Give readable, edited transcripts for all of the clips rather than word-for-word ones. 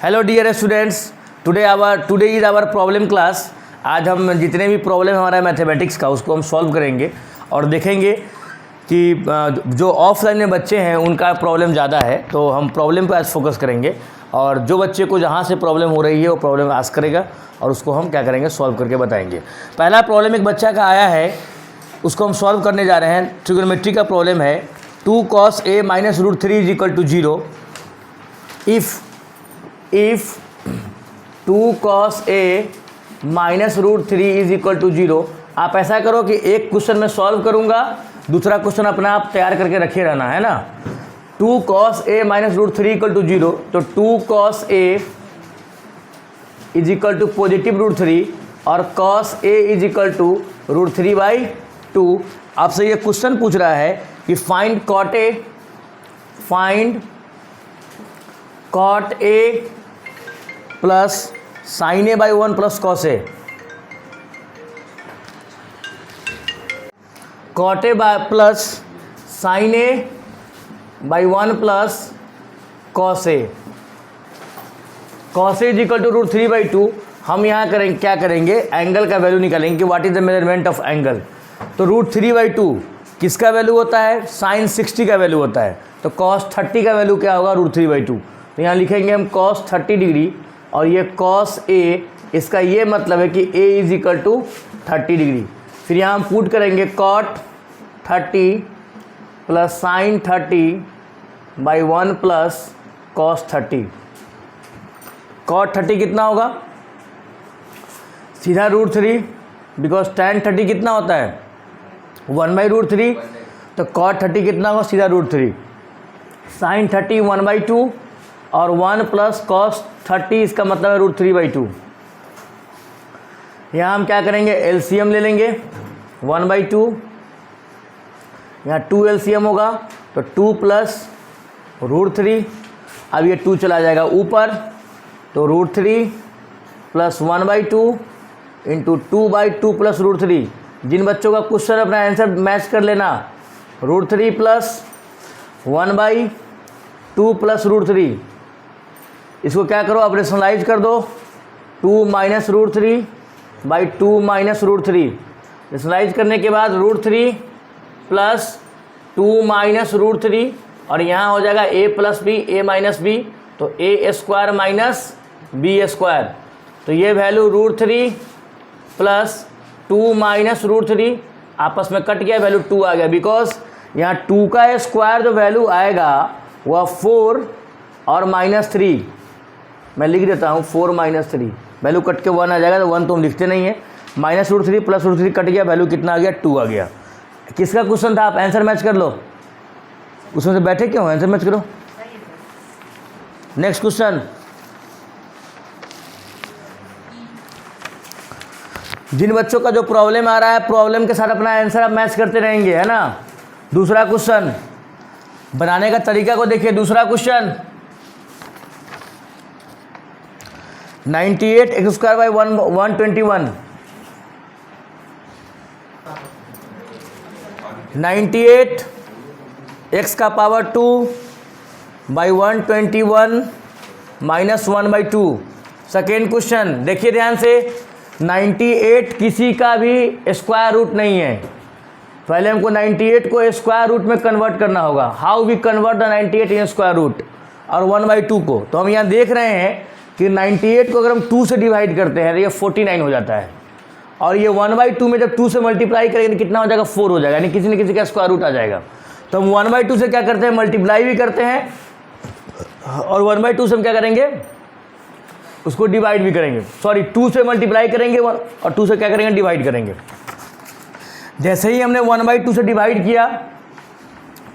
Hello dear students, today is our problem class. आज हम जितने भी प्रॉब्लम हमारा मैथमेटिक्स का उसको हम सॉल्व करेंगे और देखेंगे कि जो ऑफलाइन में बच्चे हैं उनका प्रॉब्लम ज़्यादा है, तो हम प्रॉब्लम पर आज फोकस करेंगे और जो बच्चे को जहाँ से प्रॉब्लम हो रही है वो प्रॉब्लम आस्क करेगा और उसको हम क्या करेंगे, सॉल्व करके बताएंगे। पहला प्रॉब्लम एक बच्चा का आया है, उसको हम सॉल्व करने जा रहे हैं। ट्रिग्नोमेट्री का प्रॉब्लम है। 2 cos a minus root 3 is equal to 0 if 2 cos a minus root 3 is equal to 0। आप ऐसा करो कि एक क्वेश्चन में सॉल्व करूंगा, दूसरा क्वेश्चन अपना आप तैयार करके रखे रहना है ना। 2 cos a minus root 3 equal to 0, तो 2 cos a is equal to positive root 3 और cos a is equal to root 3/2। आपसे ये क्वेश्चन पूछ रहा है कि find cot a plus sin a/1 plus cos a। cot a plus sin a/1 plus cos a। cos a is equal to root 3/2। हम यहाँ करेंगे क्या करेंगे, एंगल का वैल्यू निकालेंगे कि what is the measurement of angle. तो root 3/2 किसका वैल्यू होता है, साइन 60 का वैल्यू होता है। तो cos 30 का वैल्यू क्या होगा, रूट 3/2। तो यहाँ लिखेंगे हम cos 30 डिग्री और ये cos a, इसका ये मतलब है कि a is equal to 30 degree. फिर यहाँ हम पुट करेंगे cot 30 plus sine 30/1 plus cos 30। cot 30 कितना होगा, सीधा रूट 3, बिकॉज tan 30 कितना होता है 1/√3। तो cot 30 कितना होगा, सीधा रूट 3। साइन 30 1/2 और 1 प्लस cos 30, इसका मतलब है रूट 3/2। यहाँ हम क्या करेंगे, एलसीएम ले लेंगे 1/2, यहाँ 2 एलसीएम होगा तो 2 प्लस रूट 3। अब ये 2 चला जाएगा ऊपर, तो root 3 plus 1/2 into 2/2 plus root 3। जिन बच्चों का क्वेश्चन अपना आंसर मैच कर लेना, रूट 3 प्लस 1/2 प्लस रूट 3। इसको क्या करो, आप रेशनलाइज कर दो, 2 minus root 3/2 minus root 3। Rationalise करने के बाद रूट 3 प्लस 2 माइनस रूट 3 और यहाँ हो जाएगा a plus b, a minus b, तो a² माइनस b²। तो ये value root 3 plus 2 minus root 3 आपस में कट गया, वैल्यू 2 आ गया। बिकॉज यहाँ 2 का स्क्वायर जो वैल्यू आएगा वह 4 और -3। मैं लिख देता हूँ 4 - 3, वैल्यू कट के 1 आ जाएगा। तो 1 तो हम लिखते नहीं है, -√3 प्लस √3 कट गया, वैल्यू कितना आ गया, 2 आ गया। किसका क्वेश्चन था, आप आंसर मैच कर लो। उसमें से बैठे क्यों, आंसर मैच करो। नेक्स्ट क्वेश्चन, जिन बच्चों का जो प्रॉब्लम आ रहा है, प्रॉब्लम के साथ अपना आंसर आप मैच करते रहेंगे, है ना। दूसरा क्वेश्चन बनाने का तरीका को देखिए। दूसरा क्वेश्चन 98x² 98 x का पावर 2/121 -1/2। सेकेंड क्वेश्चन देखिए ध्यान से, 98 किसी का भी स्क्वायर रूट नहीं है। पहले हमको 98 को स्क्वायर रूट में कन्वर्ट करना होगा। How we convert the 98 in square root और 1/2 को। तो हम यहाँ देख रहे हैं कि 98 को अगर हम 2 से डिवाइड करते हैं तो ये 49 हो जाता है, और ये 1/2 में जब 2 से मल्टीप्लाई करेंगे तो कितना हो जाएगा, 4 हो जाएगा, यानी किसी न किसी का स्क्वायर रूट आ जाएगा। तो हम 1/2 से क्या करते हैं, मल्टीप्लाई भी करते हैं, और 1/2 से हम क्या करेंगे, उसको डिवाइड भी करेंगे। सॉरी, 2 से मल्टीप्लाई करेंगे और 2 से क्या करेंगे, डिवाइड करेंगे। जैसे ही हमने 1/2 से डिवाइड किया,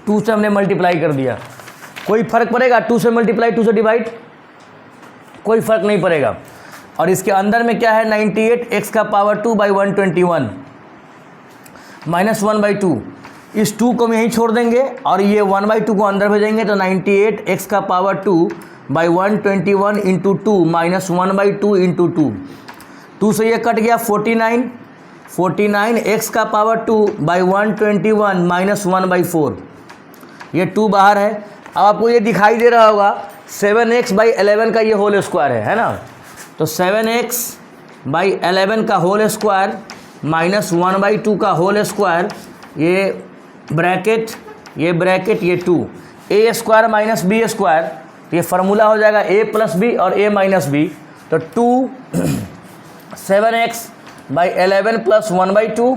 2 से हमने मल्टीप्लाई कर दिया, कोई फर्क पड़ेगा, 2 से मल्टीप्लाई 2 से डिवाइड, कोई फर्क नहीं पड़ेगा। और इसके अंदर में क्या है, 98 x का पावर 2/121 -1/2। इस 2 को हम यहीं छोड़ देंगे और ये 1/2 को अंदर भेजेंगे, तो 98 x का पावर 2/121 इंटू 2 -1/2 इंटू 2 से ये कट गया 49 x का पावर 2/121 -1/4। ये 2 बाहर है। अब आपको ये दिखाई दे रहा होगा 7x/11 का ये होल स्क्वायर है ना। तो 7x/11 का होल स्क्वायर माइनस 1/2 का होल स्क्वायर, ये ब्रैकेट ये 2, ए स्क्वायर माइनस बी स्क्वायर, तो ये फार्मूला हो जाएगा a + b और a - b। तो 2 7x/11 + 1/2,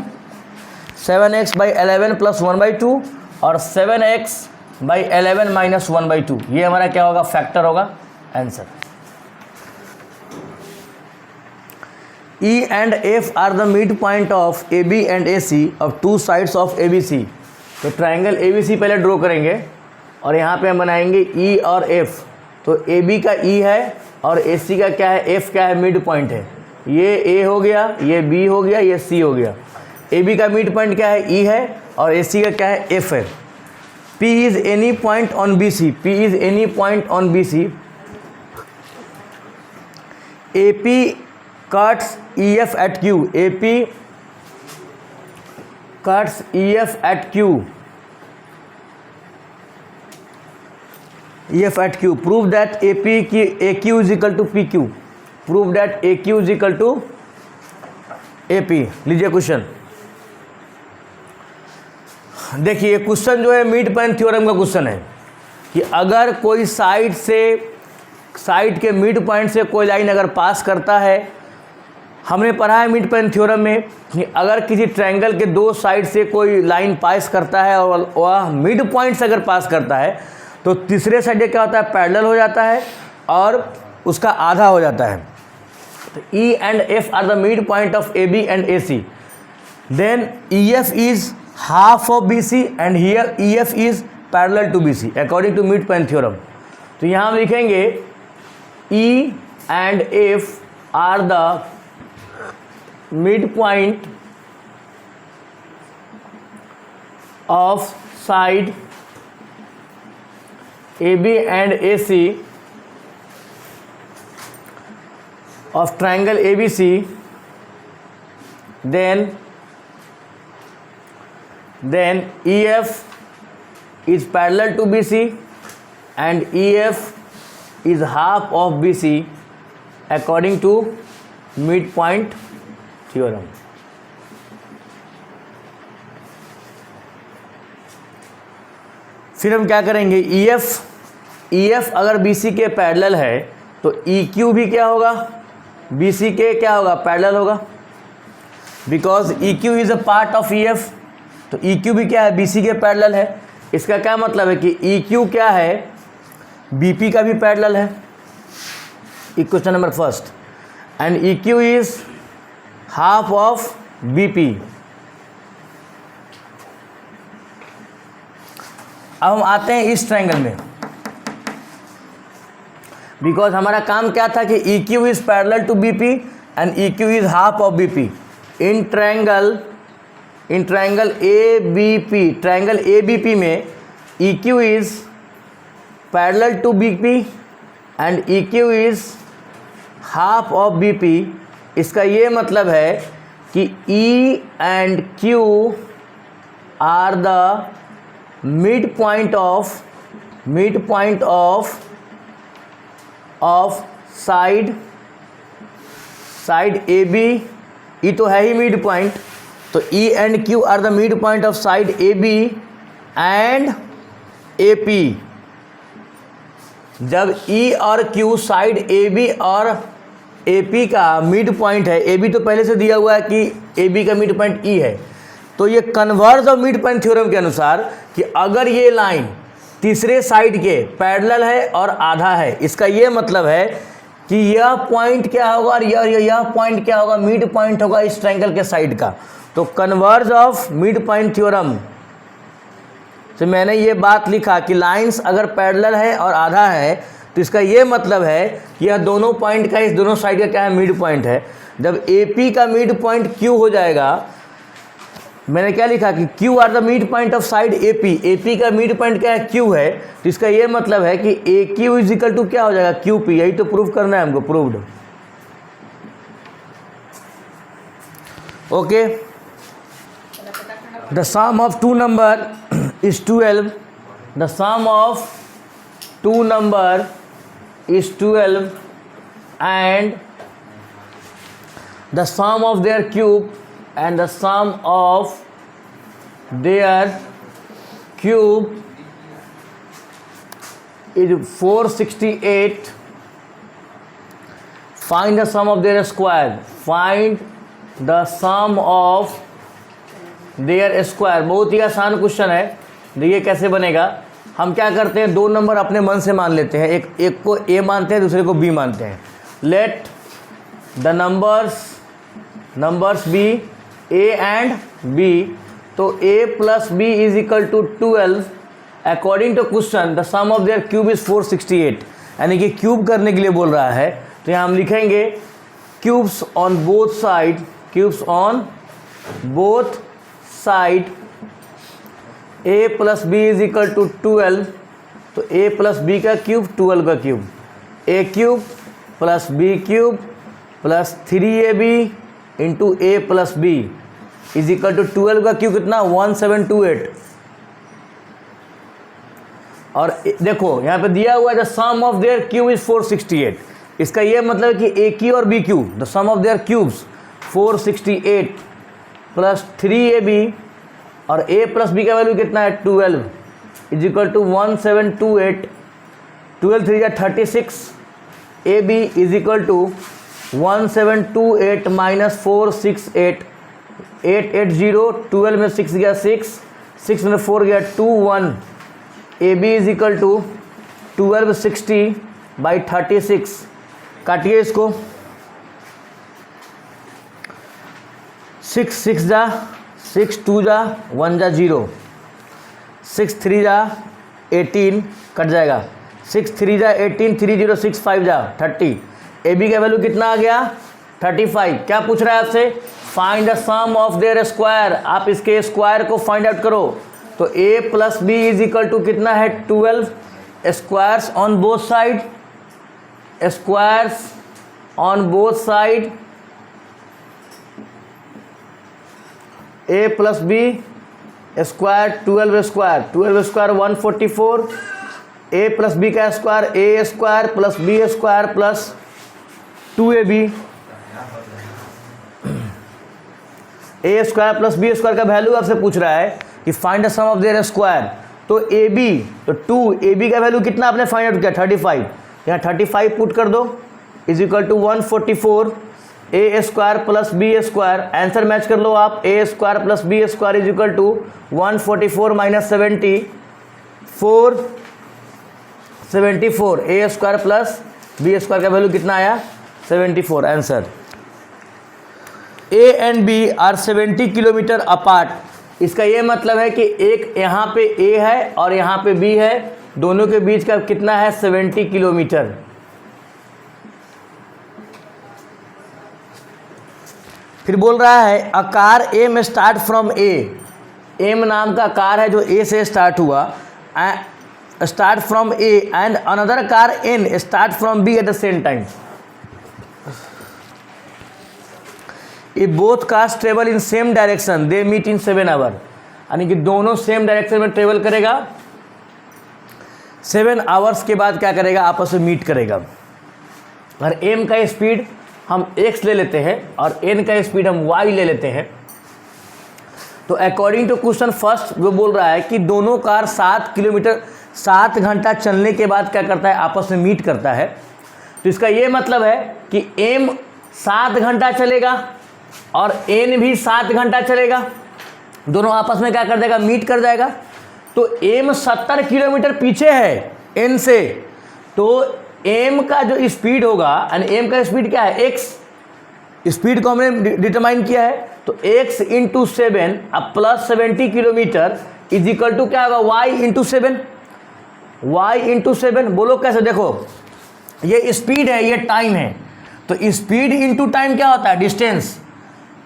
7x/11 + 1/2 और 7x/11 - 1/2, ये हमारा क्या होगा, फैक्टर होगा, answer. E and F are the midpoint of AB and AC of two sides of ABC। तो ट्रायंगल ABC पहले ड्रॉ करेंगे और यहाँ पे हम बनाएंगे E और F। तो AB का E है और AC का क्या है, F क्या है, मिड पॉइंट है। ये A हो गया, ये B हो गया, ये C हो गया। AB का मिड पॉइंट क्या है, E है, और AC का क्या है, F है। P is any point on BC, P is any point on BC। AP cuts EF at Q, AP cuts EF at Q, EF at Q। Prove that AQ is equal to PQ, prove that AQ is equal to AP। लीजिए question, देखिए question जो है mid point theorem का question है कि अगर कोई side के मिड पॉइंट से कोई लाइन अगर पास करता है, हमने पढ़ा है मिड पॉइंट थ्योरम में कि अगर किसी ट्रायंगल के दो साइड से कोई लाइन पास करता है और वह मिड पॉइंट से अगर पास करता है तो तीसरे साइड क्या होता है, पैरेलल हो जाता है और उसका आधा हो जाता है। तो E and F are the midpoint of AB and AC, then EF is half of BC and here EF is parallel to BC according to midpoint theorem। तो यहाँ हम लिखेंगे E and F are the midpoint of side AB and AC of triangle ABC, then EF is parallel to BC and EF is half of BC according to midpoint theorem. फिर हम क्या करेंगे, EF अगर BC के parallel है तो EQ भी क्या होगा, BC के क्या होगा, पैरेलल होगा, because EQ is a part of EF। तो EQ भी क्या है, BC के पैरेलल है। इसका क्या मतलब है कि EQ क्या है, BP का भी पैरेलल है। Question number first, and EQ is half of BP। अब हम आते हैं इस ट्रायंगल में, बिकॉज हमारा काम क्या था कि EQ is parallel to BP and EQ is half of BP। In triangle ABP, triangle ABP में EQ is parallel to BP and EQ is half of BP। इसका ये मतलब है कि E and Q are the midpoint of side AB। E तो है ही mid point, तो E and Q are the midpoint of side AB and AP। जब E और Q साइड AB और AP का मिड पॉइंट है, AB तो पहले से दिया हुआ है कि AB का मिड पॉइंट E है, तो ये converse of mid point theorem के अनुसार कि अगर ये लाइन तीसरे साइड के पैरेलल है और आधा है, इसका ये मतलब है कि यह पॉइंट क्या होगा और यह पॉइंट क्या होगा, मिड पॉइंट होगा इस ट्रायंगल के साइड का। तो converse of mid point theorem से मैंने ये बात लिखा कि लाइंस अगर पैरेलल है और आधा है तो इसका ये मतलब है कि यह दोनों पॉइंट का, इस दोनों साइड का क्या है, मिड पॉइंट है। जब AP का मिड पॉइंट Q हो जाएगा, मैंने क्या लिखा कि Q are the mid point of side AP का मिड पॉइंट क्या है, Q है। तो इसका ये मतलब है कि AQ इज इक्वल टू क्या हो जाएगा, QP। यही तो प्रूव करना है हमको, proved. Okay, the sum of two number is 12, the sum of two number is 12 and the sum of their cube and the sum of their cube is 468. Find the sum of their square. Find the sum of their square. बहुत ही आसान question है। देखिए कैसे बनेगा। हम क्या करते हैं, दो नंबर अपने मन से मान लेते हैं, एक को a मानते हैं, दूसरे को b मानते हैं। Let the numbers be a and b। तो a plus b is equal to 12। According to question the sum of their cube is 468, यानी कि क्यूब करने के लिए बोल रहा है। तो यहाँ हम लिखेंगे cubes on both side, cubes on both side a plus B is equal to 12। तो a प्लस बी का क्यूब 12 का cube, a cube plus b cube plus 3ab into a plus B is equal to 12 का cube कितना 1728। और देखो यहाँ पे दिया हुआ है the sum of their cube is 468। इसका ये मतलब है कि a क्यू और b cube, the sum of their cubes 468 plus 3ab और a प्लस b का वैल्यू कितना है 12 इज इक्वल टू 1728। 12 3 या 36, ab is equal to 1728 minus 468, 880, 12 में 6 गया 6 में 4 गया 21। ab is equal to 1260 by 36। काटिए इसको, 6 6 जा 6 2 जा 1 जा 0, 6 3 जा 18 कट जाएगा, 6 3 जा 18, 3 0 6 5 जा 30। ए बी का वैल्यू कितना आ गया 35। क्या पूछ रहा है आपसे, find the sum of their square. आप इसके स्क्वायर को फाइंड आउट करो। तो a plus B is equal to कितना है 12, squares on both side, squares on both side a plus B square 12 square 144, a plus B का square a square plus b square plus 2ab, a square plus b square का value आपसे पूछ रहा है कि find the sum of their square. तो ab, तो 2ab का वैल्यू कितना आपने फाइंड आउट किया 35, यहाँ 35 पुट कर दो is equal to 144 a square plus b square. Answer match कर लो आप, a square plus b square is equal to 144 minus 74 a square plus b square का वैल्यू कितना आया 74। Answer a and b are 70 kilometre apart. इसका ये मतलब है कि एक यहाँ पे a है और यहाँ पे b है, दोनों के बीच का कितना है 70 किलोमीटर। फिर बोल रहा है a car M start from A. M नाम का कार है जो ए से स्टार्ट हुआ, start from A and another car N start from B at the same time. If both cars travel in same direction they meet in 7 hour, यानी कि दोनों same direction में ट्रेवल करेगा, 7 hours के बाद क्या करेगा आपस में मीट करेगा। अगर एम का स्पीड हम x ले लेते हैं और n का स्पीड हम y ले लेते हैं, तो अकॉर्डिंग टू क्वेश्चन फर्स्ट वो बोल रहा है कि दोनों कार 7 घंटा चलने के बाद क्या करता है आपस में मीट करता है। तो इसका ये मतलब है कि m 7 घंटा चलेगा और n भी 7 घंटा चलेगा, दोनों आपस में क्या कर देगा मीट कर जाएगा। तो m 70 किलोमीटर पीछे है n से, तो m का जो स्पीड होगा, यानी m का स्पीड क्या है x, स्पीड को हमने डिटरमाइन किया है, तो x इंटू 7 अब plus 70 kilometre is equal to क्या होगा y इंटू 7, y इंटू 7। बोलो कैसे, देखो ये स्पीड है ये टाइम है, तो स्पीड इंटू टाइम क्या होता है डिस्टेंस।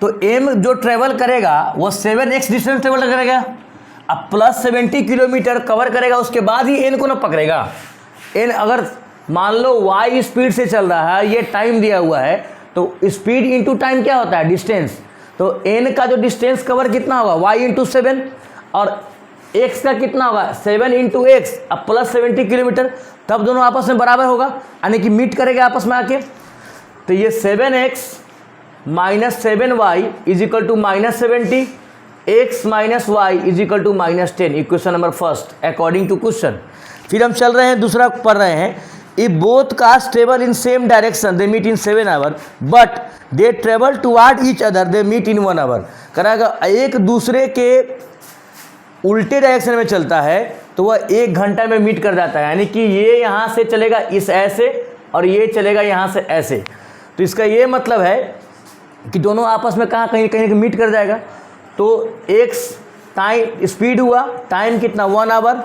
तो m जो ट्रेवल करेगा वो 7x डिस्टेंस ट्रेवल करेगा, अब प्लस 70 किलोमीटर कवर करेगा, उसके बाद ही n को ना पकड़ेगा। n अगर मान लो y स्पीड से चल रहा है, ये टाइम दिया हुआ है, तो स्पीड इंटू टाइम क्या होता है डिस्टेंस। तो n का जो डिस्टेंस कवर कितना होगा y इंटू 7, और x का कितना होगा 7 इंटू एक्स अब प्लस 70 किलोमीटर, तब दोनों आपस में बराबर होगा, यानी कि मीट करेगा आपस में आके। तो ये 7x minus 7y is equal to minus 70, x minus y is equal to minus 10, equation number first according to question. फिर हम चल रहे हैं, दूसरा पढ़ रहे हैं, if both cars travel in same direction they meet in 7 hour but they travel toward each other they meet in 1 hour. कराएगा एक दूसरे के उल्टे डायरेक्शन में चलता है तो वह 1 घंटा में मीट कर जाता है, यानी कि ये यहाँ से चलेगा इस ऐसे और ये चलेगा यहाँ से ऐसे। तो इसका ये मतलब है कि दोनों आपस में कहाँ कहीं कहीं मीट कर जाएगा। तो x टाइम स्पीड हुआ, टाइम कितना 1 आवर,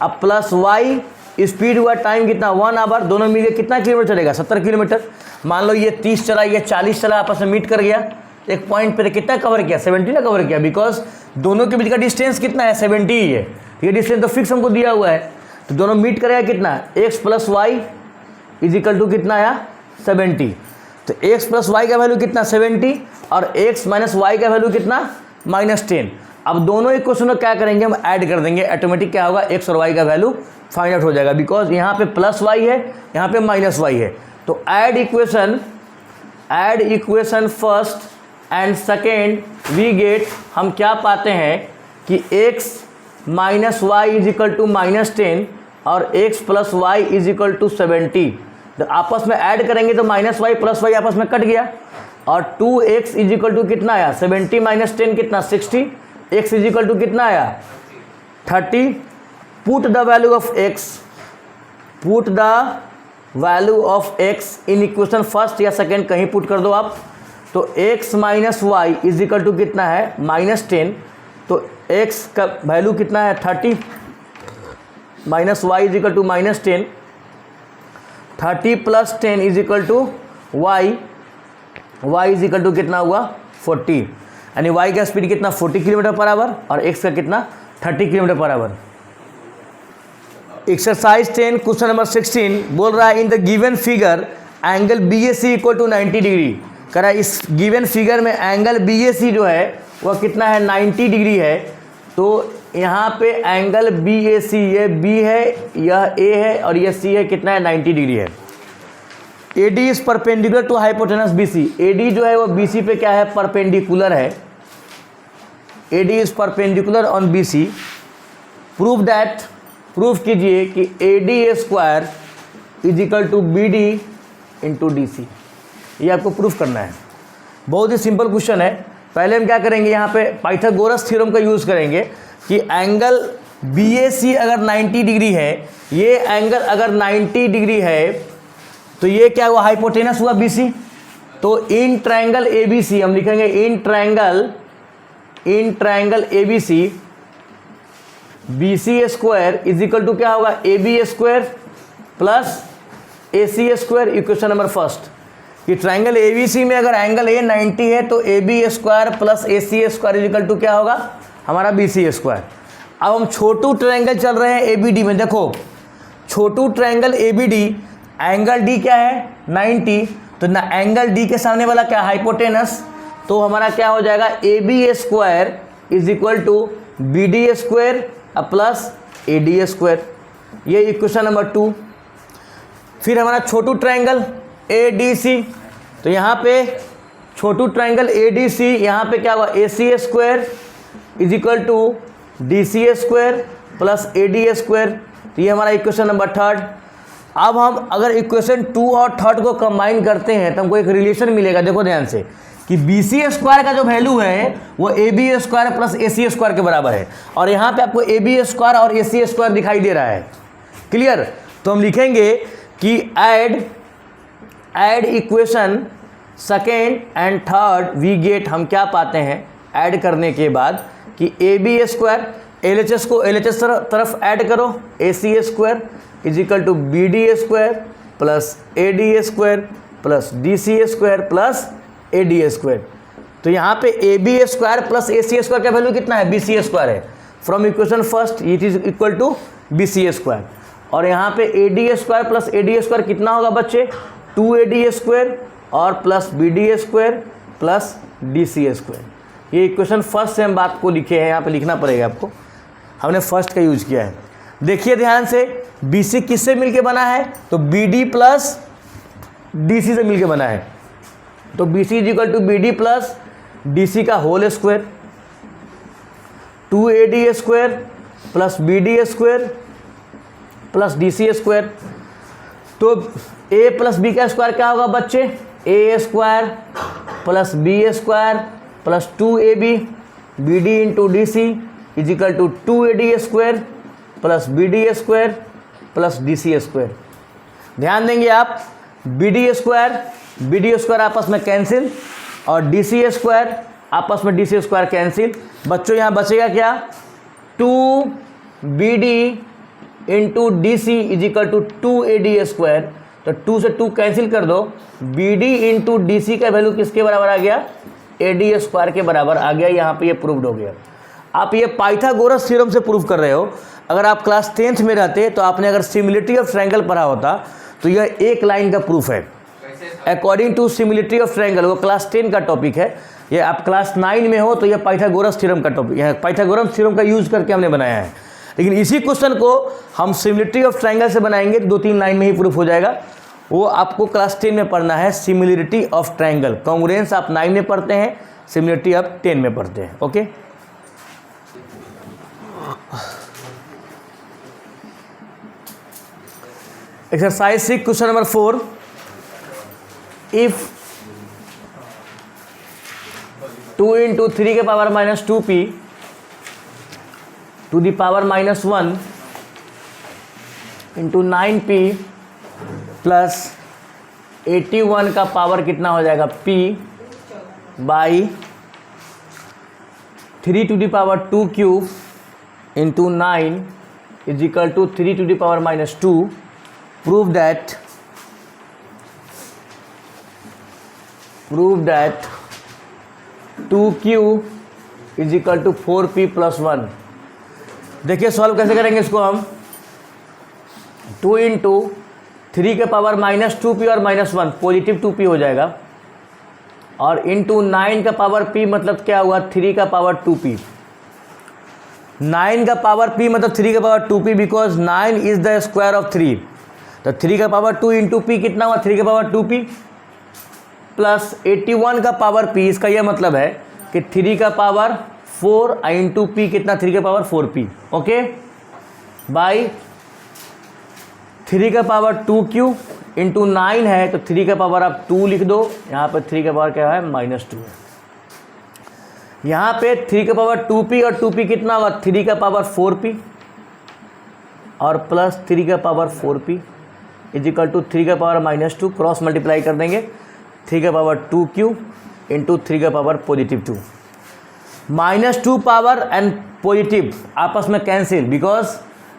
अब प्लस y स्पीड हुआ, टाइम कितना 1 आवर, दोनों मिलकर कितना किलोमीटर चलेगा 70 किलोमीटर। मान लो ये 30 चला, ये 40 चला, आपस में मीट कर गया, एक पॉइंट पे कितना कवर किया 70 ना कवर किया, बिकॉज दोनों के बीच का डिस्टेंस कितना है 70 ही है। ये डिस्टेंस तो फिक्स हमको दिया हुआ है, तो दोनों मीट करेगा कितना x plus y is equal to कितना आया 70। तो x प्लस वाई का वैल्यू कितना 70 और x माइनस वाई का वैल्यू कितना माइनस 10। अब दोनों इक्वेशन को क्या करेंगे हम ऐड कर देंगे, ऑटोमेटिक क्या होगा x और y का वैल्यू फाइंड आउट हो जाएगा, बिकॉज यहाँ पे प्लस वाई है यहाँ पे माइनस वाई है। तो add equation first and second we get, हम क्या पाते हैं कि x minus y is equal to minus 10 और x plus y is equal to 70। तो आपस में ऐड करेंगे तो माइनस वाई प्लस वाई आपस में कट गया और 2x इज इक्वल टू कितना आया 70 माइनस 10 कितना 60, x इज इक्वल टू कितना आया 30। Put the value of x in equation first या सेकेंड कहीं पुट कर दो आप। तो x minus y is equal to कितना है माइनस 10, तो x का वैल्यू कितना है 30 minus y is equal to minus 10, 30 plus 10 is equal to y is equal to कितना हुआ 40, यानी y का स्पीड कितना 40 किलोमीटर पर आवर और x का कितना 30 kilometre per hour. Exercise 10 question number 16 बोल रहा है in the given figure angle BAC equal to 90 degree. कह रहा है इस गिवन फिगर में एंगल BAC जो है वह कितना है 90 डिग्री है। तो यहाँ पे एंगल BAC, ये B है, यह A है और यह C है, कितना है 90 डिग्री है। AD is perpendicular to hypotenuse BC, AD जो है वो BC पे क्या है परपेंडिकुलर है, AD is perpendicular on BC। Proof कीजिए कि AD square is equal to BD into DC, ये आपको प्रूफ करना है। बहुत ही सिंपल क्वेश्चन है। पहले हम क्या करेंगे, यहाँ पे पाइथागोरस थ्योरम का यूज़ करेंगे कि एंगल BAC अगर 90 डिग्री है, ये एंगल अगर 90 डिग्री है तो ये क्या हुआ हाइपोटेनस हुआ BC। तो इन ट्रायंगल ABC हम लिखेंगे in triangle ABC BC square is equal to क्या होगा AB square plus AC square, equation number first. कि ट्रायंगल ABC में अगर एंगल A 90 है तो AB square plus AC square is equal to क्या होगा हमारा BC स्क्वायर। अब हम छोटू ट्रायंगल चल रहे हैं ABD में, देखो छोटू ट्रायंगल ABD एंगल D क्या है 90, तो ना एंगल D के सामने वाला क्या हाइपोटेनस, तो हमारा क्या हो जाएगा AB square is equal to BD square plus AD square, ये इक्वेशन नंबर 2। फिर हमारा छोटू ट्रायंगल ADC, तो यहाँ पे छोटू ट्रायंगल ADC, यहाँ पे क्या हुआ AC square is equal to DC square plus AD square, तो ये हमारा इक्वेशन नंबर 3। अब हम अगर इक्वेशन 2 और 3 को कंबाइन करते हैं तो हमको एक रिलेशन मिलेगा, देखो ध्यान से कि BC स्क्वायर का जो वैल्यू है वो AB square plus AC square के बराबर है, और यहाँ पे आपको AB स्क्वायर और AC स्क्वायर दिखाई दे रहा है। क्लियर, तो हम लिखेंगे कि add equation second and third we get, हम क्या पाते हैं ऐड करने के बाद कि AB स्क्वायर LHS को LHS तरफ ऐड करो, AC square is equal to BD square plus AD square plus DC square plus AD square. तो यहाँ पे AB square plus AC square का वैल्यू कितना है BC स्क्वायर है, from equation first it is equal to BC square. और यहाँ पे AD square plus AD square कितना होगा बच्चे 2AD स्क्वायर और plus BD square plus DC square. ये इक्वेशन फर्स्ट से हम बात को लिखे हैं, यहाँ पे लिखना पड़ेगा आपको। हमने फर्स्ट का यूज किया है। देखिए ध्यान से, BC किससे मिलके बना है, तो BD प्लस DC से मिलके बना है। तो BC is equal to BD plus DC का whole square, 2AD square plus BD square plus DC square. तो A प्लस B का स्क्वायर क्या होगा बच्चे, A square plus B square plus 2AB BD into DC is equal to 2AD square plus BD square plus DC square. ध्यान देंगे आप, BD square आपस में कैंसिल और DC स्क्वायर आपस में DC स्क्वायर कैंसिल। बच्चों यहाँ बचेगा क्या, 2BD into DC is equal to 2AD square. तो 2 से 2 कैंसिल कर दो, BD इंटू DC का वैल्यू किसके बराबर आ गया, AD स्क्वायर के बराबर आ गया। यहाँ पे ये प्रूव्ड हो गया। आप ये पाइथागोरस थ्योरम से प्रूव कर रहे हो। अगर आप क्लास 10th में रहते तो आपने अगर सिमिलिटी ऑफ ट्रायंगल पढ़ा होता तो यह एक लाइन का प्रूफ है। According to similarity of triangle, वो क्लास 10 का टॉपिक है। ये आप क्लास 9 में हो तो यह पाइथागोरस थ्योरम का टॉपिक है। पाइथागोरस थ्योरम का यूज करके हमने बनाया है। लेकिन इसी क्वेश्चन को हम सिमिलिटी ऑफ ट्रायंगल से बनाएंगे, 2-3 लाइन में ही प्रूफ हो जाएगा। वो आपको क्लास 10 में पढ़ना है, सिमिलिटी ऑफ ट्रायंगल। कॉन्ग्रुएंस आप 9 में पढ़ते हैं, सिमिलिटी आप 10 में पढ़ते हैं। Okay, exercise 6 question number 4, if 2 into 3 के power minus 2p to the power minus 1 into 9p plus 81 का पावर कितना हो जाएगा p by 3 to the power 2 cube into 9 is equal to 3 to the power minus 2। prove that 2q is equal to 4p plus 1। देखिए solve कैसे करेंगे इसको हम, 2 into 3 के पावर माइनस 2p और माइनस 1 पॉजिटिव 2p हो जाएगा, और इंटू 9 का पावर p मतलब क्या हुआ, 3 का पावर 2p। 9 का पावर p मतलब 3 का power 2p, because 9 is the square of 3। तो 3 का पावर 2 इंटू पी कितना हुआ, 3 का पावर 2p प्लस 81 का पावर p। इसका यह मतलब है कि 3 का पावर 4 इंटू पी कितना, 3 का पावर 4p। ओके, बाई 3 का पावर 2q इंटू 9 है तो 3 का पावर आप 2 लिख दो। यहाँ पे 3 का पावर क्या है, माइनस 2 है। यहाँ पे 3 का पावर 2p और 2p कितना हुआ, 3 का पावर 4p और प्लस 3 का power 4p is equal to 3 का पावर माइनस 2, क्रॉस मल्टीप्लाई कर देंगे, 3 का पावर 2q इंटू 3 का power positive 2। Minus 2 power and positive आपस में कैंसिल, बिकॉज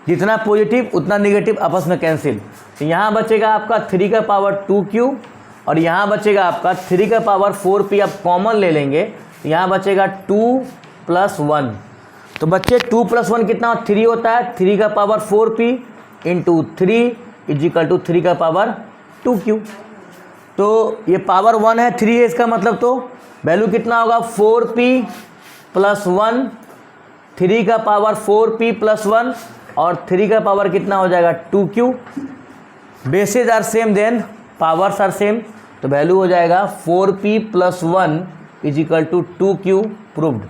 जितना पॉजिटिव उतना नेगेटिव आपस में कैंसिल। तो यहाँ बचेगा आपका 3 का पावर 2q और यहाँ बचेगा आपका 3 का पावर 4p। आप कॉमन ले लेंगे, यहाँ बचेगा 2 प्लस 1। तो बच्चे 2 प्लस 1 कितना, 3 होता है। 3 का power 4p into 3 is equal to 3 का पावर 2q। तो ये पावर 1 है, 3 है, इसका मतलब तो वैल्यू कितना होगा, 4p प्लस 1, 3 का पावर 4p प्लस 1 और 3 का पावर कितना हो जाएगा 2q। Bases are same then powers are same, तो वैल्यू हो जाएगा 4p plus 1 is equal to 2q। Proved.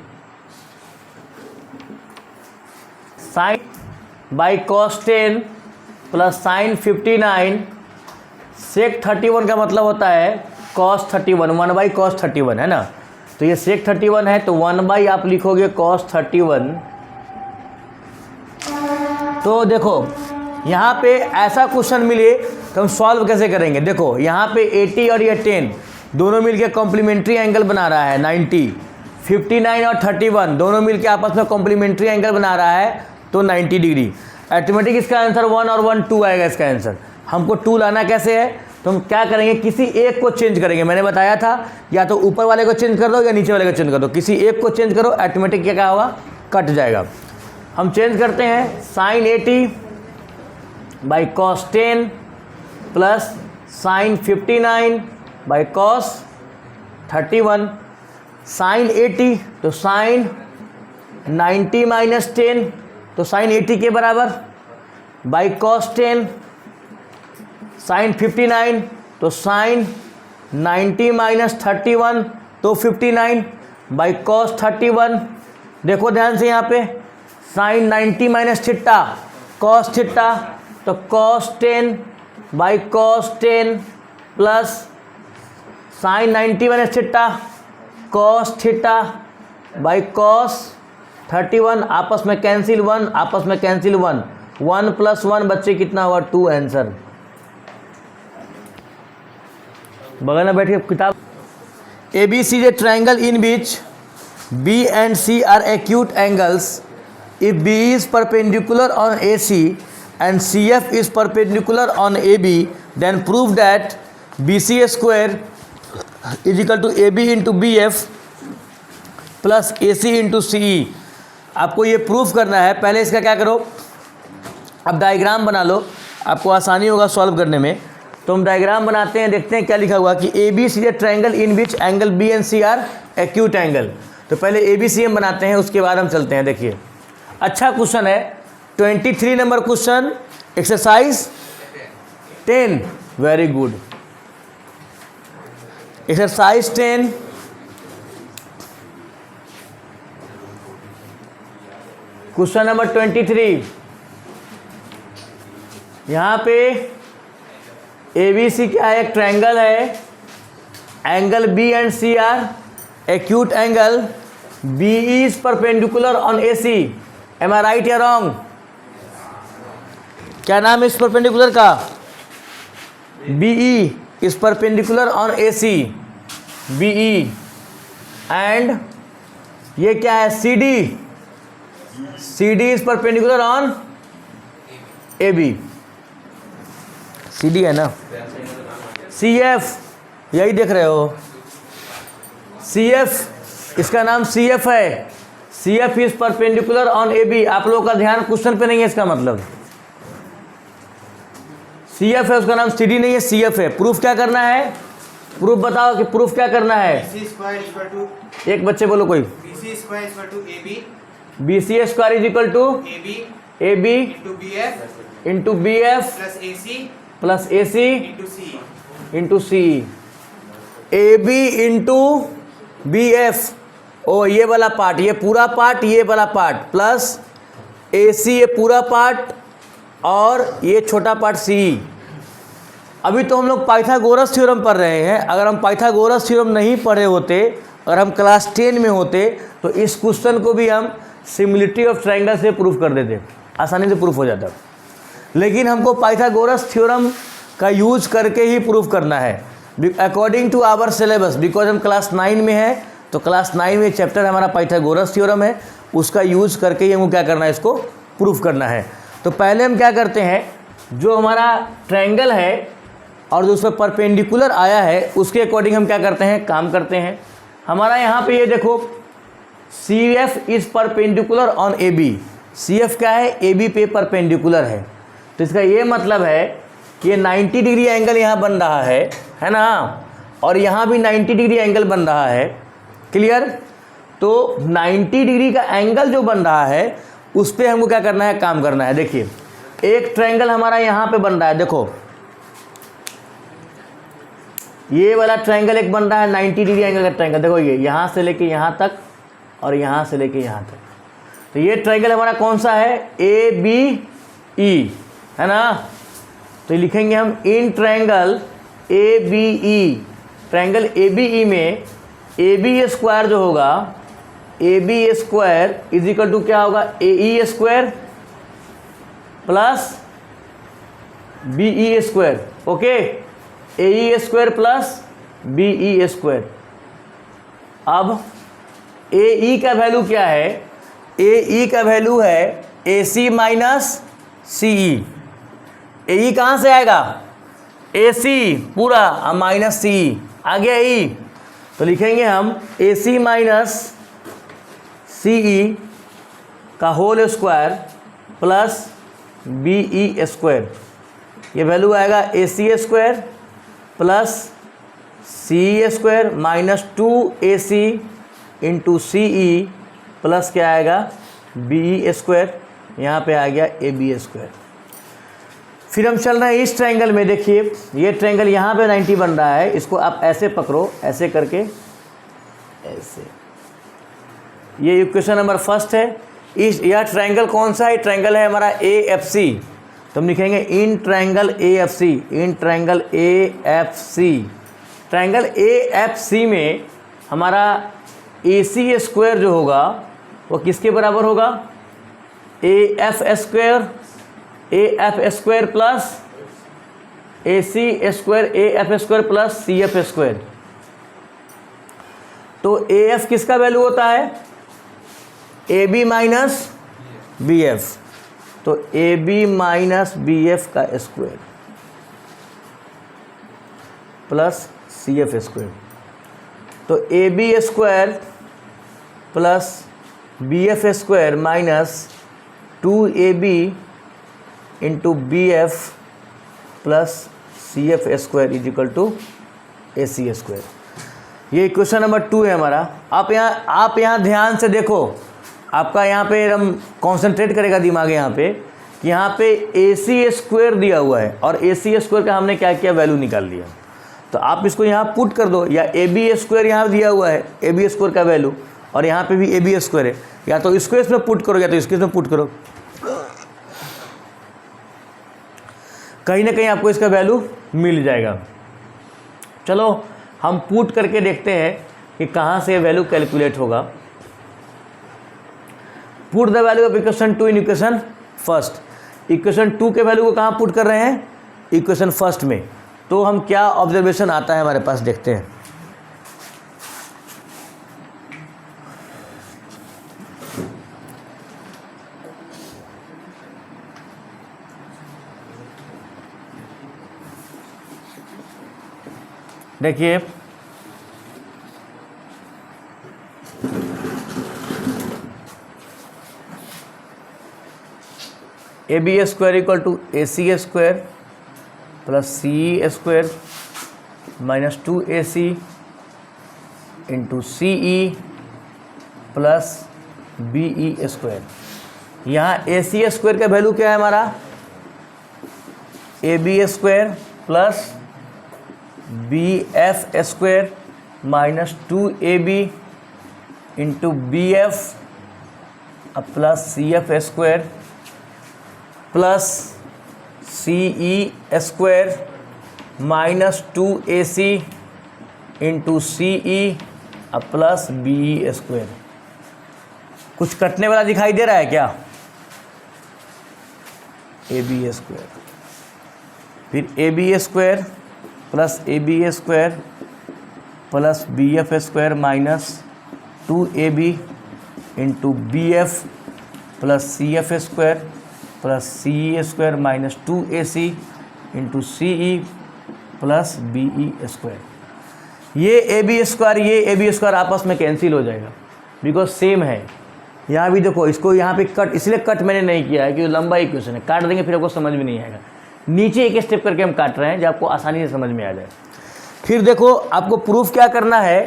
Sine by cos 10 plus sine 59 sec 31 का मतलब होता है कॉस 31, 1 बाई कॉस 31 है ना। तो ये सेक 31 है तो 1 बाई आप लिखोगे कॉस 31। तो देखो यहाँ पे ऐसा क्वेश्चन मिले तो हम सॉल्व कैसे करेंगे। देखो यहाँ पे 80 और ये 10 दोनों मिलके कॉम्प्लीमेंट्री एंगल बना रहा है 90, 59 और 31 दोनों मिलके आपस में कॉम्प्लीमेंट्री एंगल बना रहा है तो 90 डिग्री। ऑटोमेटिक इसका आंसर 1 और 1 2 आएगा इसका आंसर। हमको 2 लाना कैसे है, तो हम क्या करेंगे, किसी एक को चेंज करेंगे। मैंने बताया था या तो ऊपर वाले को चेंज कर दो या नीचे वाले को चेंज कर दो, किसी एक को चेंज करो, ऑटोमेटिक क्या होगा, कट जाएगा। हम चेंज करते हैं sine 80 by cos 10 plus sine 59 by cos 31। Sine 80 तो साइन 90 माइनस 10 तो साइन 80 के बराबर, बाई कॉस 10 साइन 59, तो साइन 90 माइनस 31 तो 59 बाई कॉस 31। देखो ध्यान से यहाँ पे sine 90 minus theta cos theta, तो cos 10 by cos 10 plus sine 90 minus theta cos theta by cos 31, आपस में कैंसिल 1, आपस में कैंसिल 1, 1 प्लस 1 बच्चे कितना हुआ 2 आंसर। बगल में बैठिए किताब। A B C is a triangle in which B and C are acute angles if B is perpendicular on AC and CF is perpendicular on AB, then prove that BC square is equal to AB into BF plus AC into CE। आपको ये proof करना है। पहले इसका क्या करो, अब diagram बना लो, आपको आसानी होगा सॉल्व करने में। तो हम डायग्राम बनाते हैं, देखते हैं क्या लिखा हुआ कि A B C is a triangle in which angle B and C are acute angle. तो पहले ए बी सी हम बनाते हैं, उसके बाद हम चलते हैं। देखिए अच्छा क्वेश्चन है, 23 number question, exercise 10, very good. Exercise 10, question number 23। यहाँ पे ए बी सी क्या है, एक ट्रायंगल है, angle B and C are acute angle, B is perpendicular on A C. Am I right या रॉन्ग? क्या नाम है इस परपेंडिकुलर का? B E is perpendicular on A C, B E. And ये क्या है, C D, C D is perpendicular on A B, C D है ना। सी एफ, यही देख रहे हो, सी एफ, इसका नाम सी एफ है, C F is perpendicular on A B. आप लोगों का ध्यान क्वेश्चन पे नहीं है, इसका मतलब सी एफ है, उसका नाम सी डी नहीं है, सी एफ है। प्रूफ क्या करना है, प्रूफ बताओ कि प्रूफ क्या करना है। एक बच्चे बोलो कोई। B C square is equal to A B into B F plus A C into C, A B into B F, ओ ये वाला पार्ट, ये पूरा पार्ट, ये वाला पार्ट, प्लस ए सी ये पूरा पार्ट और ये छोटा पार्ट सी। अभी तो हम लोग पाइथागोरस थ्योरम पढ़ रहे हैं। अगर हम पाइथागोरस थ्योरम नहीं पढ़े होते, अगर हम क्लास 10 में होते, तो इस क्वेश्चन को भी हम सिमिलिटी ऑफ ट्रायंगल से प्रूफ कर देते, आसानी से प्रूफ हो जाता। लेकिन हमको पाइथागोरस थ्योरम का यूज करके ही प्रूफ करना है, according to our syllabus. Because हम क्लास 9 में हैं, तो क्लास 9 में चैप्टर हमारा पाइथागोरस थ्योरम है, उसका यूज करके ही हमको क्या करना है, इसको प्रूफ करना है। तो पहले हम क्या करते हैं, जो हमारा ट्रायंगल है और जो उस पर परपेंडिकुलर आया है, उसके अकॉर्डिंग हम क्या करते हैं, काम करते हैं। हमारा यहाँ पे ये देखो, C F is perpendicular on A B. C F क्या है, ए बी पे परपेंडिकुलर है। तो इसका ये मतलब है कि ये 90 डिग्री एंगल यहाँ बन रहा है ना, और यहाँ भी 90 डिग्री एंगल बन रहा है। क्लियर? तो 90 डिग्री का एंगल जो बन रहा है, उस पर हमको क्या करना है, काम करना है। देखिए एक ट्रायंगल हमारा यहाँ पे बन रहा है, देखो ये वाला ट्रायंगल एक बन रहा है 90 डिग्री एंगल का ट्रायंगल। देखो ये यहाँ से लेके यहाँ तक और यहाँ से लेके यहाँ तक, तो ये ट्रायंगल हमारा कौन सा है, ए बी ई, है ना। तो लिखेंगे हम in triangle A B E, triangle A B E में ए बी स्क्वायर जो होगा, A B square is equal to क्या होगा, A E square plus B E square. Okay, A E square plus B E square. अब A ई का value क्या है, ए ई का वैल्यू है ए सी माइनस सी ई। ए ई कहाँ से आएगा, ए सी पूरा माइनस सी, आ गया ई। तो लिखेंगे हम ए सी माइनस सी ई का whole square plus B E square. ये वैल्यू आएगा A C square plus C square minus 2ac into C E plus क्या आएगा, बी ई स्क्वायर। यहाँ पे आ गया ए बी स्क्वायर। फिर हम चल रहे हैं इस ट्रायंगल में, देखिए ये ट्रायंगल यहाँ पे 90 बन रहा है, इसको आप ऐसे पकड़ो, ऐसे करके ऐसे, ये इक्वेशन नंबर फर्स्ट है। इस यह ट्रायंगल कौन सा है? ट्रायंगल है हमारा ए एफ सी, तो हम लिखेंगे in triangle A F C, in triangle A F C. Triangle A F C में हमारा ए सी स्क्वायर जो होगा वो किसके बराबर होगा? A F square, A F square plus A C square, A F square plus C F square. तो A F किसका वैल्यू होता है? A B minus B F, तो A B minus B F का square plus C F square. तो A B square plus B F square minus 2ab into B F plus C F square is equal to A C square. ये question number 2 है हमारा। आप यहाँ ध्यान से देखो, आपका यहाँ पे हम कॉन्सेंट्रेट करेगा दिमाग यहाँ पे कि यहाँ पे ए सी स्क्वायर दिया हुआ है और ए सी स्क्वायर का हमने क्या किया? वैल्यू निकाल लिया। तो आप इसको यहाँ पुट कर दो, या ए बी स्क्वायर यहाँ दिया हुआ है, ए बी स्क्वायर का वैल्यू, और यहाँ पे भी ए बी स्क्वायर है, या तो इसको इसमें पुट करो या तो इसको इसमें पुट करो, कहीं ना कहीं आपको इसका वैल्यू मिल जाएगा। चलो हम पुट करके देखते हैं कि कहाँ से वैल्यू कैलकुलेट होगा। Put the value of equation 2 in equation first. Equation 2 के वैल्यू को कहाँ पुट कर रहे हैं? इक्वेशन फर्स्ट में। तो हम क्या ऑब्जर्वेशन आता है हमारे पास, देखते हैं। देखिए A B square equal to A C square plus C square minus 2ac into C E plus B E square. यहाँ ए सी स्क्वायर का वैल्यू क्या है हमारा? A B square plus B F square minus 2ab into B F plus C F square plus C E square minus 2ac into C E plus B E square. कुछ कटने वाला दिखाई दे रहा है क्या? ए बी स्क्वायर, फिर A B square plus A B square plus B F square minus 2ab into B F plus C F square plus C E square minus 2ac into C E plus B E square. ये A B square, ये A B square आपस में cancel हो जाएगा because same है। यहाँ भी देखो, इसको यहाँ पे कट, इसलिए कट मैंने नहीं किया है क्योंकि लंबा इक्वेशन है, काट देंगे फिर आपको समझ में नहीं आएगा। नीचे एक स्टेप करके हम काट रहे हैं जो आपको आसानी से समझ में आ जाए। फिर देखो आपको प्रूफ क्या करना है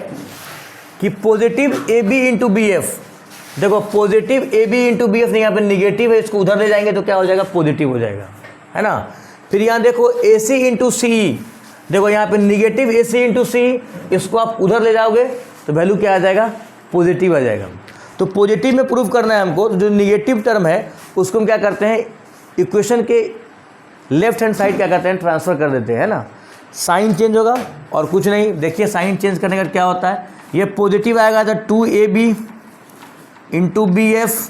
कि positive A B into B F, देखो positive A B into B F नहीं, यहाँ पे निगेटिव है, इसको उधर ले जाएंगे तो क्या हो जाएगा? पॉजिटिव हो जाएगा, है ना। फिर यहाँ देखो ए सी इंटू सी ई, देखो यहाँ पे निगेटिव ए सी इंटू सी, इसको आप उधर ले जाओगे तो वैल्यू क्या आ जाएगा? पॉजिटिव आ जाएगा। तो पॉजिटिव में प्रूफ करना है हमको, तो जो निगेटिव टर्म है उसको हम क्या करते हैं? इक्वेशन के लेफ्ट हैंड साइड क्या करते हैं? ट्रांसफ़र कर देते हैं ना। साइन चेंज होगा और कुछ नहीं। देखिए साइन चेंज करने का क्या होता है? ये पॉजिटिव आएगा तो 2ab into B F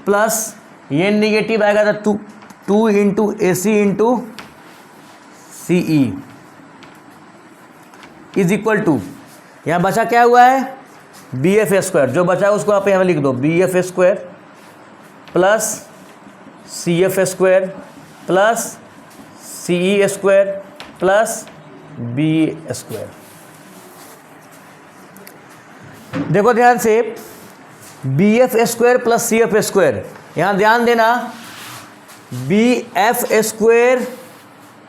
plus ये निगेटिव आएगा तो 2 into A C into C E is equal to, यहाँ बचा क्या हुआ है? बी एफ स्क्वायर, जो बचा है उसको आप यहाँ लिख दो, B F square plus C F square plus C E square plus B square. देखो ध्यान से, B F square plus C F square, यहाँ ध्यान देना, B F square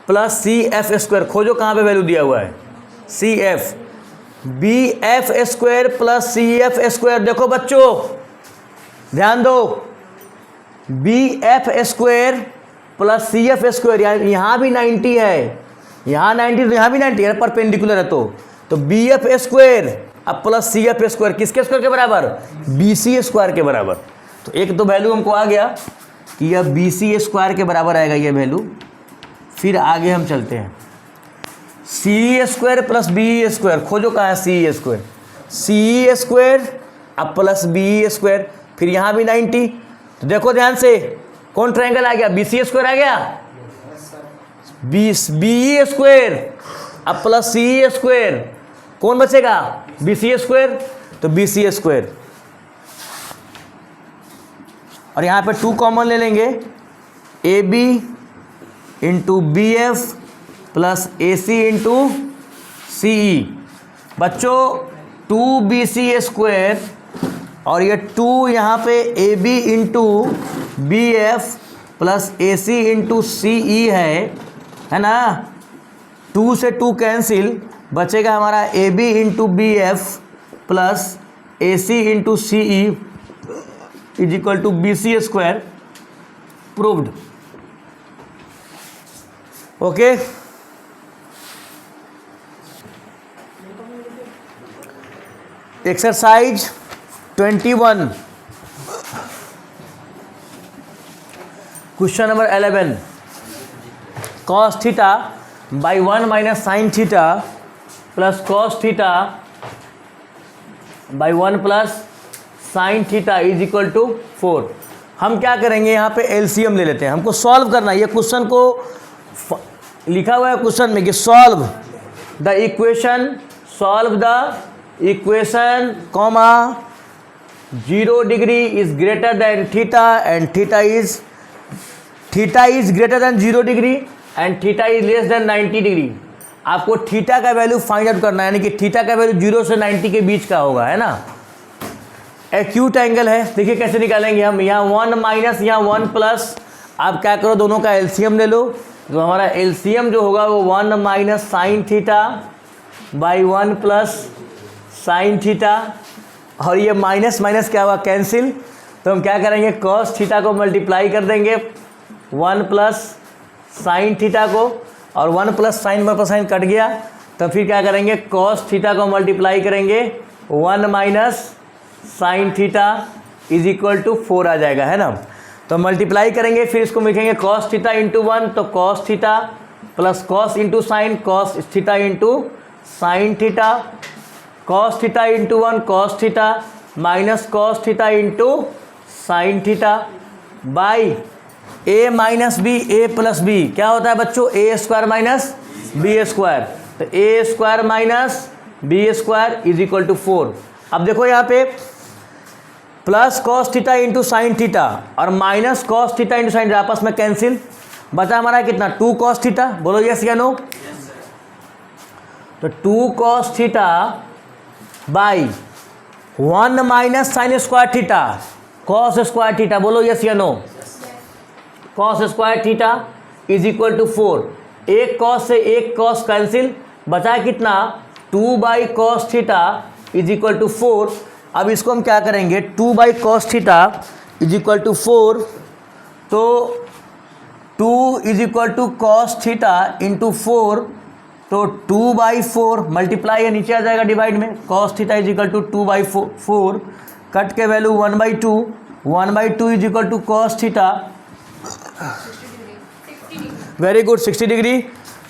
plus C F square, खोजो कहाँ पे वैल्यू दिया हुआ है? C F, B F square plus C F square. देखो बच्चों ध्यान दो, B F square plus C F square, यहाँ भी 90 है, यहाँ 90 तो यहाँ भी 90 है, परपेंडिकुलर है तो बी एफ स्क्वायर अब प्लस सी एफ स्क्वायर किसके स्क्वायर के बराबर, बी सी स्क्वायर के बराबर। तो एक तो वैल्यू हमको आ गया कि यह बी सी स्क्वायर के बराबर आएगा ये वैल्यू। फिर आगे हम चलते हैं, सी स्क्वायर प्लस बी स्क्वायर खोजो, कहाँ है सी स्क्वायर, सी स्क्वायर अब प्लस बी स्क्वायर, फिर यहाँ भी 90। तो देखो ध्यान से कौन ट्रायंगल आ गया, बी सी स्क्वायर आ गया, बी स्क्वायर अब प्लस सी स्क्वायर, कौन बचेगा, बी सी स्क्वायर, तो बी सी स्क्वायर। और यहाँ पे 2 कॉमन ले लेंगे, A B into B F plus A C into C E. बच्चों 2bc स्क्वायर और ये 2 यहाँ पे A B into B F plus A C into C E है ना। 2 से 2 कैंसिल, बचेगा हमारा A B into B F plus A C into C E is equal to B C square. Proved. Okay, exercise 21 question number 11 cos theta by 1 minus sine theta plus cos theta by 1 plus sine theta is equal to 4। हम क्या करेंगे, यहाँ पे LCM ले लेते हैं, हमको solve करना है। ये क्वेश्चन को लिखा हुआ है क्वेश्चन में कि solve the equation comma 0 degree is greater than theta and theta is greater than 0 degree and theta is less than 90 degree. आपको थीटा का वैल्यू फाइंड आउट करना है, यानी कि थीटा का वैल्यू 0 से 90 के बीच का होगा, है ना। एक्यूट एंगल है, देखिए कैसे निकालेंगे हम, यहाँ 1 माइनस यहाँ 1 प्लस, आप क्या करो दोनों का एलसीएम ले लो। तो हमारा एलसीएम जो होगा वो 1 minus sine theta by 1 plus sine theta, और ये माइनस माइनस क्या हुआ, कैंसिल। तो हम क्या करेंगे, कॉस थीटा को मल्टीप्लाई कर देंगे 1 प्लस साइन थीटा को, और 1 प्लस साइन कट गया। तो फिर क्या करेंगे, कॉस थीटा को मल्टीप्लाई करेंगे 1 minus sine theta is equal to 4 आ जाएगा, है ना। तो मल्टीप्लाई करेंगे, फिर इसको लिखेंगे कॉस थीटा इंटू 1, तो cos theta plus cos into sine, cos theta into sine theta, cos theta into 1 cos theta minus cos theta into sine theta by A minus B, A plus B क्या होता है बच्चों, A square minus B square. तो A square minus B square is equal to 4। अब देखो यहाँ पे plus cos theta into sine theta और minus cos theta into sine आपस में कैंसिल, बचा हमारा कितना 2 कॉस थीटा, बोलो यस या नो। तो 2 cos theta by 1 minus sine square theta cos square theta, बोलो यस या no. Cos square theta is equal to 4। एक कॉस से एक कॉस कैंसिल, बचा कितना 2 by cos theta is equal to 4। अब इसको हम क्या करेंगे, 2 by cos theta is equal to 4, तो 2 is equal to cos theta into 4, तो 2 बाई 4 मल्टीप्लाई है, नीचे आ जाएगा डिवाइड में, cos theta is equal to 2 by 4, cut के value 1 by 2 is equal to cos theta, very good 60 degree,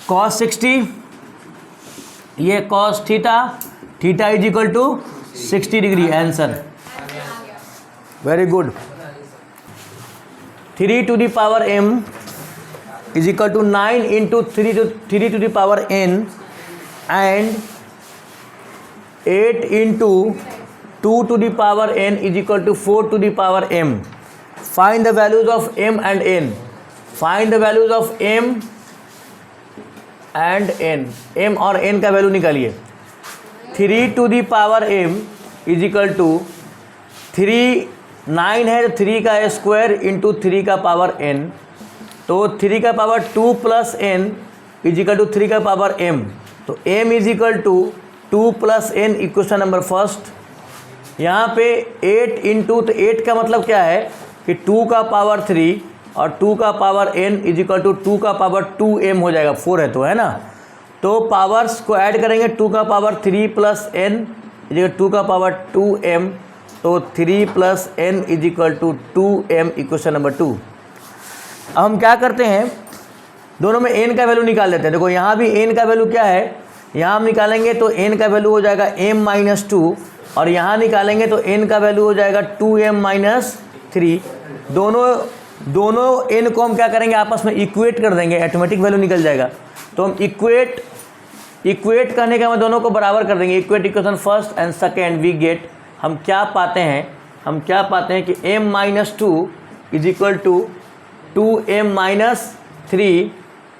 cos 60, ये cos theta, theta is equal to 60 degree, answer very good. 3 to the power m is equal to 9 into 3 to the power n and 8 into 2 to the power n is equal to 4 to the power m. Find the values of m and n. Find the values of m and n. m और n का value निकालिए। 3 to the power m is equal to 3, 9 है तो 3 का square into 3 का power n, तो 3 का power 2 plus n is equal to 3 का पावर m, तो m is equal to 2 plus n, equation number first. यहाँ पे 8 इंटू, तो 8 का मतलब क्या है कि 2 का पावर 3 और 2 का power n is equal to 2 का पावर 2m हो जाएगा, 4 है तो, है ना। तो पावर्स को ऐड करेंगे, 2 का power 3 plus n is equal 2 का पावर 2m, तो 3 plus n is equal to 2m, equation number 2। अब हम क्या करते हैं, दोनों में n का वैल्यू निकाल लेते हैं। देखो यहाँ भी n का वैल्यू क्या है, यहाँ हम निकालेंगे तो n का वैल्यू हो जाएगा m-2, और यहाँ निकालेंगे तो n का वैल्यू हो जाएगा 2m-3। दोनों n को हम क्या करेंगे, आपस में इक्वेट कर देंगे, ऑटोमेटिक वैल्यू निकल जाएगा। तो हम इक्वेट करने के बाद दोनों को बराबर कर देंगे, equate equation first and second we get, हम क्या पाते हैं कि m-2 is equal to 2m-3,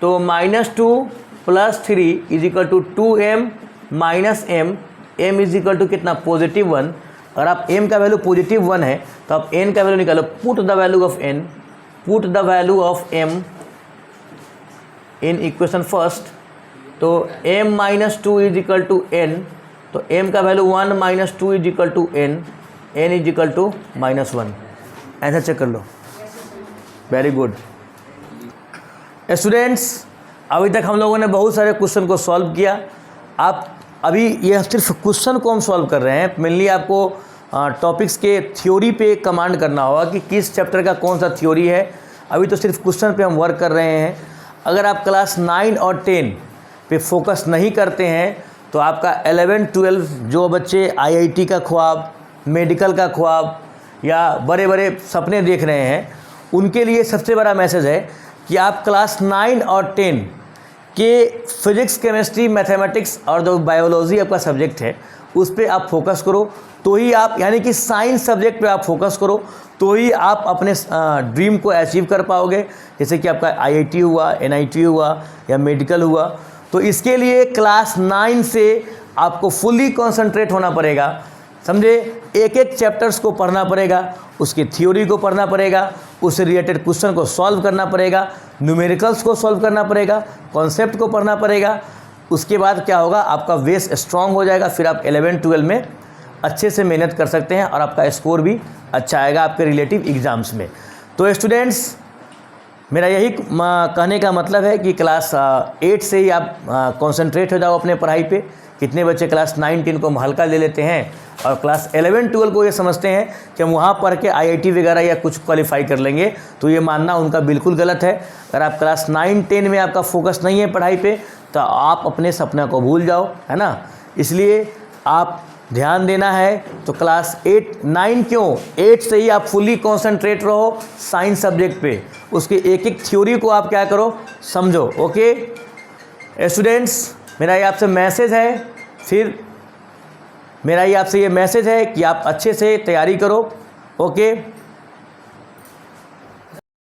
तो -2 प्लस 3 is equal to 2m minus m, m is equal to कितना, +1। अगर आप m का वैल्यू +1 है तो आप n का वैल्यू निकालो, put the value of m in equation first, तो m-2 is equal to n, तो m का value 1 minus 2 is equal to n is equal to -1। Answer check कर लो, वेरी गुड स्टूडेंट्स। अभी तक हम लोगों ने बहुत सारे क्वेश्चन को सॉल्व किया। आप अभी ये सिर्फ क्वेश्चन को हम सॉल्व कर रहे हैं, मेनली आपको टॉपिक्स के थ्योरी पे कमांड करना होगा कि किस चैप्टर का कौन सा थ्योरी है। अभी तो सिर्फ क्वेश्चन पे हम वर्क कर रहे हैं। अगर आप क्लास 9 और 10 पे फोकस नहीं करते हैं तो आपका 11-12 जो बच्चे IIT का ख्वाब, मेडिकल का ख्वाब या बड़े बड़े सपने देख रहे हैं, उनके लिए सबसे बड़ा मैसेज है कि आप क्लास 9 और 10 के फिजिक्स, केमिस्ट्री, मैथमेटिक्स और जो बायोलॉजी आपका सब्जेक्ट है उस पर आप फोकस करो, तो ही आप, यानी कि साइंस सब्जेक्ट पे आप फोकस करो, तो ही आप अपने ड्रीम को अचीव कर पाओगे। जैसे कि आपका IIT हुआ, NIT हुआ या मेडिकल हुआ। तो इसके लिए क्लास 9 से आपको फुल्ली कॉन्सेंट्रेट होना पड़ेगा, समझे। एक एक चैप्टर्स को पढ़ना पड़ेगा, उसकी थ्योरी को पढ़ना पड़ेगा, उससे रिलेटेड क्वेश्चन को सॉल्व करना पड़ेगा, न्यूमेरिकल्स को सॉल्व करना पड़ेगा, कॉन्सेप्ट को पढ़ना पड़ेगा। उसके बाद क्या होगा, आपका बेस स्ट्रांग हो जाएगा, फिर आप 11-12 में अच्छे से मेहनत कर सकते हैं और आपका स्कोर भी अच्छा आएगा आपके रिलेटिव एग्ज़ाम्स में। तो स्टूडेंट्स, मेरा यही कहने का मतलब है कि क्लास 8 से ही आप कंसंट्रेट हो जाओ अपने पढ़ाई पे। कितने बच्चे क्लास 9-10 को हम हल्का ले लेते हैं और क्लास 11-12 को ये समझते हैं कि हम वहाँ पढ़ के IIT वगैरह या कुछ क्वालिफाई कर लेंगे, तो ये मानना उनका बिल्कुल गलत है। अगर आप क्लास 9-10 में आपका फोकस नहीं है पढ़ाई पे तो आप अपने सपना को भूल जाओ, है ना। इसलिए आप ध्यान देना है। तो क्लास 8-9 क्यों, 8 से ही आप फुली कॉन्सेंट्रेट रहो साइंस सब्जेक्ट पे, उसके एक एक थ्योरी को आप क्या करो, समझो। ओके स्टूडेंट्स, मेरा ये आपसे मैसेज है कि आप अच्छे से तैयारी करो। ओके।